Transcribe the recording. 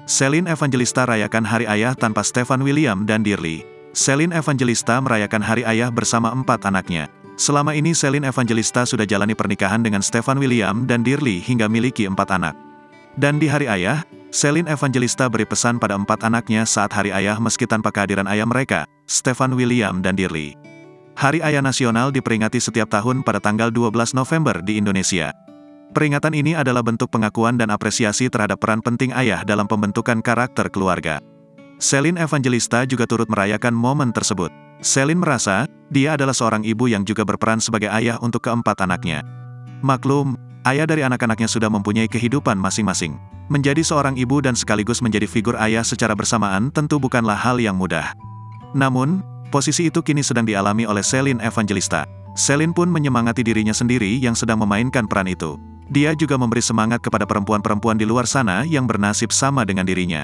Celine Evangelista rayakan Hari Ayah tanpa Stefan William dan Dearly. Celine Evangelista merayakan Hari Ayah bersama 4 anaknya. Selama ini Celine Evangelista sudah jalani pernikahan dengan Stefan William dan Dearly hingga miliki 4 anak. Dan di Hari Ayah, Celine Evangelista beri pesan pada 4 anaknya saat Hari Ayah meski tanpa kehadiran ayah mereka, Stefan William dan Dearly. Hari Ayah Nasional diperingati setiap tahun pada tanggal 12 November di Indonesia. Peringatan ini adalah bentuk pengakuan dan apresiasi terhadap peran penting ayah dalam pembentukan karakter keluarga. Celine Evangelista juga turut merayakan momen tersebut. Celine merasa, dia adalah seorang ibu yang juga berperan sebagai ayah untuk keempat anaknya. Maklum, ayah dari anak-anaknya sudah mempunyai kehidupan masing-masing. Menjadi seorang ibu dan sekaligus menjadi figur ayah secara bersamaan tentu bukanlah hal yang mudah. Namun, posisi itu kini sedang dialami oleh Celine Evangelista. Celine pun menyemangati dirinya sendiri yang sedang memainkan peran itu. Dia juga memberi semangat kepada perempuan-perempuan di luar sana yang bernasib sama dengan dirinya.